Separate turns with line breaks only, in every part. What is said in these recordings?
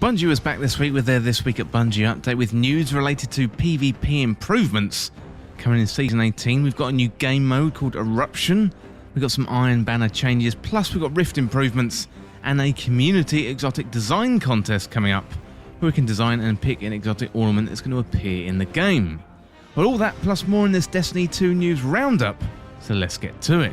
Bungie was back this week with their This Week at Bungie update with news related to PvP improvements. Coming in Season 18, we've got a new game mode called Eruption, we've got some Iron Banner changes, plus we've got Rift improvements, and a community exotic design contest coming up, where we can design and pick an exotic ornament that's going to appear in the game. Well, all that plus more in this Destiny 2 news roundup, so let's get to it.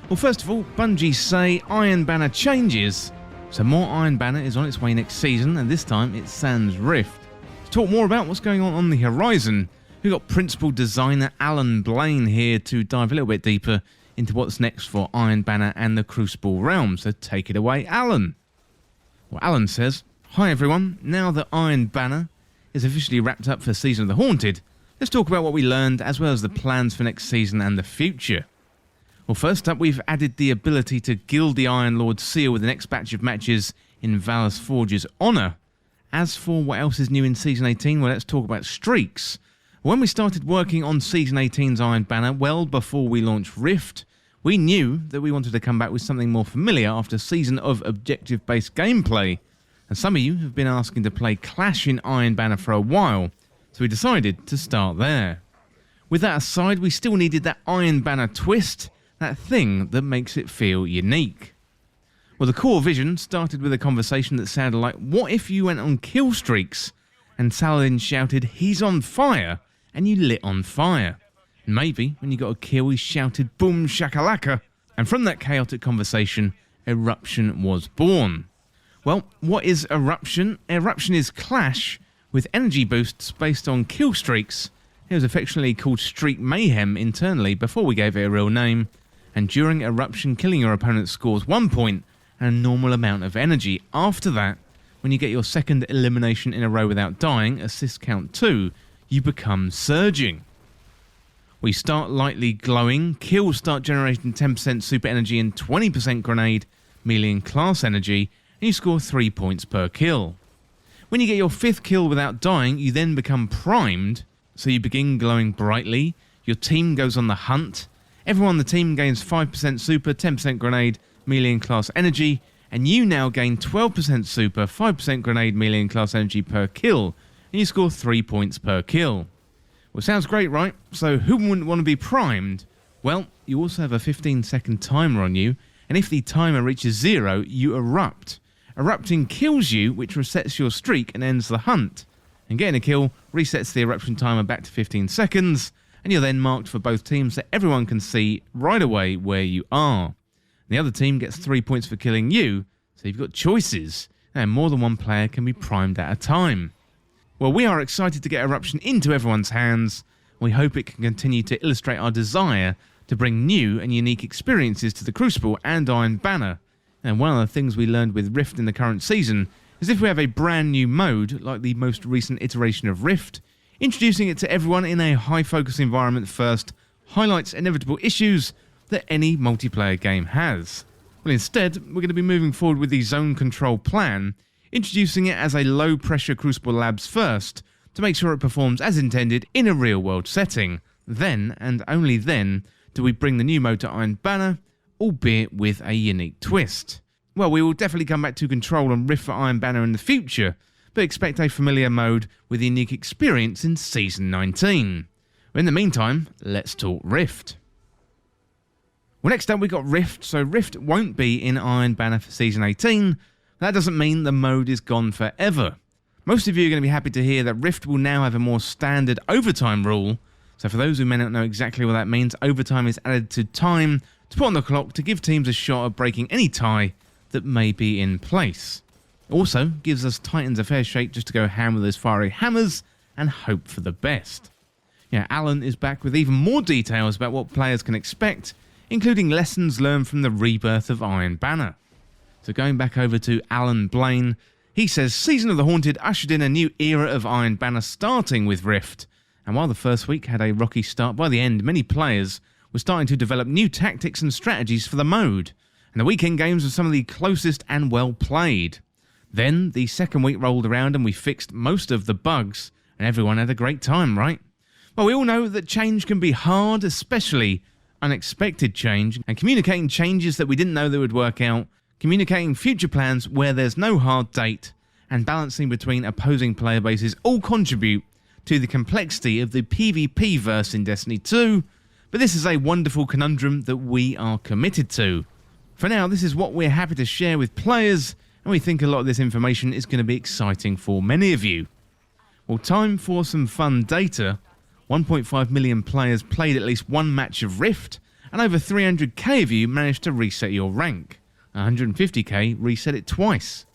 Well, first of all, Bungie say Iron Banner changes. So more Iron Banner is on its way next season, and this time it's sans Rift. To talk more about what's going on the horizon, we've got principal designer Alan Blaine here to dive a little bit deeper into what's next for Iron Banner and the Crucible realm. So take it away, Alan. Well, Alan says, "Hi everyone, now that Iron Banner is officially wrapped up for Season of the Haunted, let's talk about what we learned as well as the plans for next season and the future. Well, first up, we've added the ability to gild the Iron Lord seal with the next batch of matches in Valor's Forge's honour. As for what else is new in Season 18, well, let's talk about streaks. When we started working on Season 18's Iron Banner, well before we launched Rift, we knew that we wanted to come back with something more familiar after a season of objective-based gameplay. And some of you have been asking to play Clash in Iron Banner for a while, so we decided to start there. With that aside, we still needed that Iron Banner twist, that thing that makes it feel unique. Well, the core vision started with a conversation that sounded like, what if you went on kill streaks and Saladin shouted, "He's on fire," and you lit on fire? And maybe when you got a kill, he shouted, "Boom shakalaka," and from that chaotic conversation, Eruption was born. Well, what is Eruption? Eruption is Clash with energy boosts based on kill streaks. It was affectionately called Streak Mayhem internally before we gave it a real name. And during Eruption, killing your opponent scores 1 point and a normal amount of energy. After that, when you get your second elimination in a row without dying, assist count 2, you become surging. We start lightly glowing, kills start generating 10% super energy and 20% grenade, melee and class energy, and you score 3 points per kill. When you get your 5th kill without dying, you then become primed, so you begin glowing brightly, your team goes on the hunt. Everyone on the team gains 5% super, 10% grenade, melee and class energy, and you now gain 12% super, 5% grenade, melee and class energy per kill, and you score 3 points per kill. Well, sounds great, right? So who wouldn't want to be primed? Well, you also have a 15-second timer on you, and if the timer reaches 0, you erupt. Erupting kills you, which resets your streak and ends the hunt. And getting a kill resets the eruption timer back to 15 seconds, and you're then marked for both teams so everyone can see right away where you are. The other team gets 3 points for killing you, so you've got choices, and more than one player can be primed at a time. Well, we are excited to get Eruption into everyone's hands. We hope it can continue to illustrate our desire to bring new and unique experiences to the Crucible and Iron Banner. And one of the things we learned with Rift in the current season is if we have a brand new mode, like the most recent iteration of Rift, introducing it to everyone in a high-focus environment first highlights inevitable issues that any multiplayer game has. Well, instead, we're going to be moving forward with the zone control plan, introducing it as a low-pressure Crucible Labs first, to make sure it performs as intended in a real-world setting. Then, and only then, do we bring the new mode to Iron Banner, albeit with a unique twist. Well, we will definitely come back to Control and Rift for Iron Banner in the future, but expect a familiar mode with a unique experience in Season 19. In the meantime, let's talk Rift. Well, next up we got Rift, so Rift won't be in Iron Banner for Season 18. That doesn't mean the mode is gone forever. Most of you are going to be happy to hear that Rift will now have a more standard overtime rule. So for those who may not know exactly what that means, overtime is added to time to put on the clock to give teams a shot at breaking any tie that may be in place. Also gives us Titans a fair shake just to go ham with those fiery hammers and hope for the best. Yeah, Alan is back with even more details about what players can expect, including lessons learned from the rebirth of Iron Banner. So going back over to Alan Blaine, he says Season of the Haunted ushered in a new era of Iron Banner starting with Rift. And while the first week had a rocky start, by the end many players were starting to develop new tactics and strategies for the mode. And the weekend games were some of the closest and well played. Then the second week rolled around and we fixed most of the bugs, and everyone had a great time, right? Well, we all know that change can be hard, especially unexpected change, and communicating changes that we didn't know that would work out, communicating future plans where there's no hard date, and balancing between opposing player bases all contribute to the complexity of the PvP verse in Destiny 2, but this is a wonderful conundrum that we are committed to. For now, this is what we're happy to share with players, and we think a lot of this information is going to be exciting for many of you. Well, time for some fun data. 1.5 million players played at least one match of Rift, and over 300k of you managed to reset your rank. 150k reset it twice.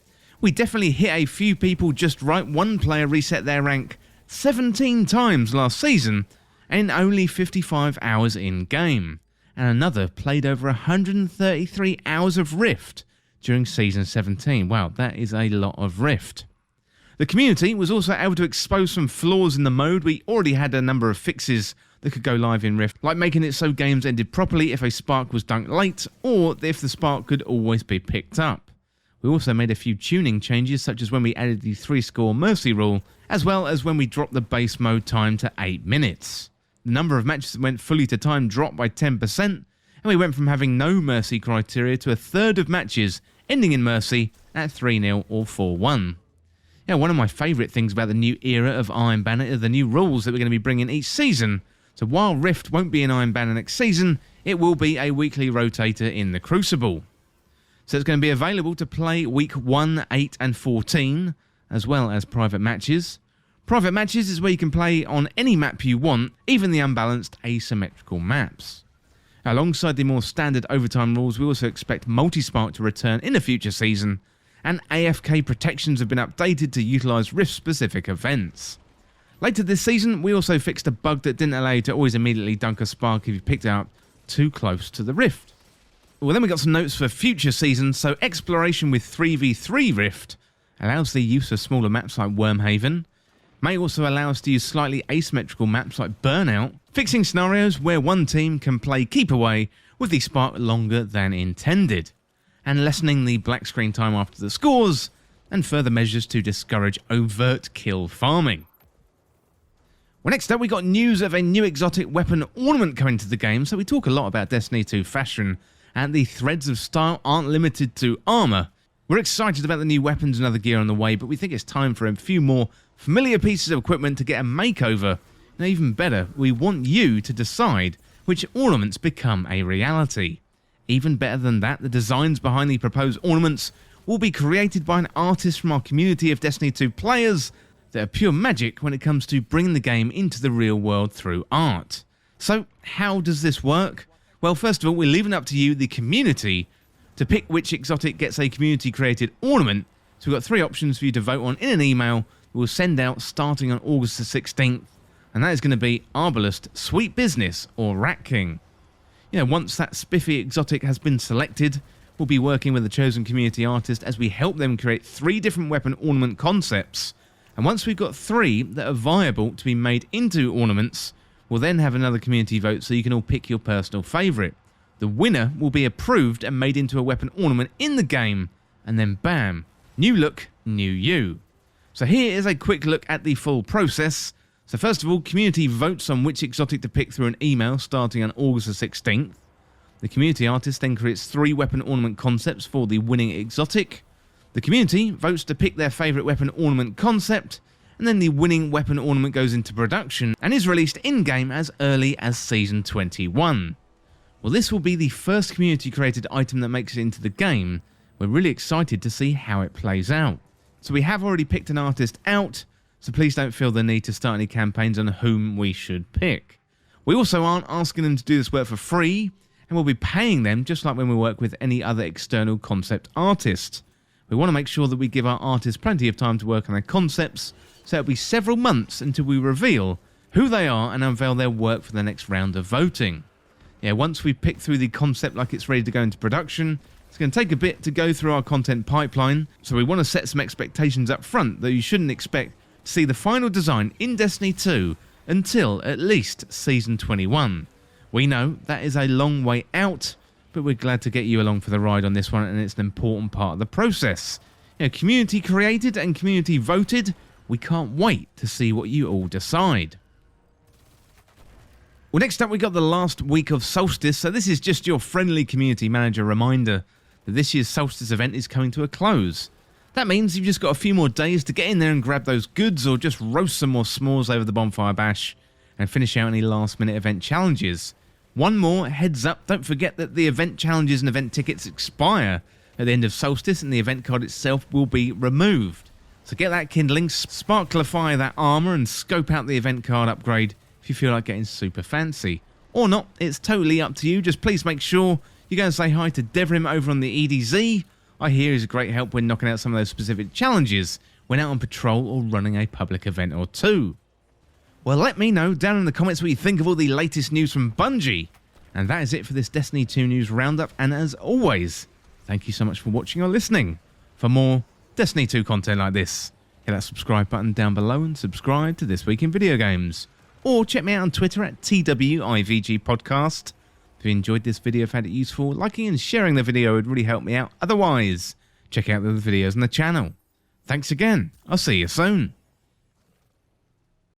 We definitely hit a few people just right. One player reset their rank 17 times last season, and only 55 hours in game. And another played over 133 hours of Rift during Season 17. Wow, that is a lot of Rift. The community was also able to expose some flaws in the mode. We already had a number of fixes that could go live in Rift, like making it so games ended properly if a spark was dunked late, or if the spark could always be picked up. We also made a few tuning changes, such as when we added the 3-score mercy rule, as well as when we dropped the base mode time to 8 minutes. The number of matches that went fully to time dropped by 10%, and we went from having no mercy criteria to a third of matches ending in mercy at 3-0 or 4-1. Yeah, one of my favourite things about the new era of Iron Banner are the new rules that we're going to be bringing each season. So while Rift won't be an Iron Banner next season, it will be a weekly rotator in the Crucible. So it's going to be available to play week 1, 8 and 14, as well as private matches. Private matches is where you can play on any map you want, even the unbalanced asymmetrical maps. Alongside the more standard overtime rules, we also expect multi-spark to return in a future season, and AFK protections have been updated to utilise Rift-specific events. Later this season, we also fixed a bug that didn't allow you to always immediately dunk a spark if you picked it up too close to the Rift. Well, then we got some notes for future seasons. So exploration with 3v3 Rift allows the use of smaller maps like Wormhaven, may also allow us to use slightly asymmetrical maps like Burnout, fixing scenarios where one team can play keep away with the spark longer than intended, and lessening the black screen time after the scores, and further measures to discourage overt kill farming. Well, next up we got news of a new exotic weapon ornament coming to the game. So we talk a lot about Destiny 2 fashion, and the threads of style aren't limited to armour. We're excited about the new weapons and other gear on the way, but we think it's time for a few more familiar pieces of equipment to get a makeover. And even better, we want you to decide which ornaments become a reality. Even better than that, the designs behind the proposed ornaments will be created by an artist from our community of Destiny 2 players that are pure magic when it comes to bringing the game into the real world through art. So how does this work? Well, first of all, we're leaving it up to you, the community, to pick which exotic gets a community created ornament. So we've got 3 options for you to vote on in an email we'll send out starting on August the 16th, and that is going to be Arbalest, Sweet Business or Rat King. Once that spiffy exotic has been selected, we'll be working with the chosen community artist as we help them create 3 different weapon ornament concepts. And once we've got 3 that are viable to be made into ornaments, we'll then have another community vote so you can all pick your personal favourite. The winner will be approved and made into a weapon ornament in the game, and then bam, new look, new you. So here is a quick look at the full process. So first of all, community votes on which exotic to pick through an email starting on August the 16th. The community artist then creates 3 weapon ornament concepts for the winning exotic. The community votes to pick their favourite weapon ornament concept, and then the winning weapon ornament goes into production and is released in-game as early as Season 21. Well, this will be the first community created item that makes it into the game. We're really excited to see how it plays out. So we have already picked an artist out, so please don't feel the need to start any campaigns on whom we should pick. We also aren't asking them to do this work for free, and we'll be paying them just like when we work with any other external concept artist. We want to make sure that we give our artists plenty of time to work on their concepts, so it'll be several months until we reveal who they are and unveil their work for the next round of voting. Once we've picked through the concept like it's ready to go into production, it's going to take a bit to go through our content pipeline, so we want to set some expectations up front that you shouldn't expect to see the final design in Destiny 2 until at least Season 21. We know that is a long way out, but we're glad to get you along for the ride on this one, and it's an important part of the process. Community created and community voted. We can't wait to see what you all decide. Well, next up we got the last week of Solstice, so this is just your friendly community manager reminder that this year's Solstice event is coming to a close. That means you've just got a few more days to get in there and grab those goods, or just roast some more s'mores over the bonfire bash and finish out any last minute event challenges. One more heads up, don't forget that the event challenges and event tickets expire at the end of Solstice, and the event card itself will be removed. So get that kindling, sparklify that armour, and scope out the event card upgrade if you feel like getting super fancy. Or not, it's totally up to you. Just please make sure you go and say hi to Devrim over on the EDZ. I hear he's a great help when knocking out some of those specific challenges when out on patrol or running a public event or two. Well, let me know down in the comments what you think of all the latest news from Bungie. And that is it for this Destiny 2 News Roundup, and as always, thank you so much for watching or listening. For more Destiny 2 content like this, hit that subscribe button down below and subscribe to This Week in Video Games. Or check me out on Twitter at TWIVG Podcast. If you enjoyed this video, found it useful, liking and sharing the video would really help me out. Otherwise, check out the other videos on the channel. Thanks again. I'll see you soon.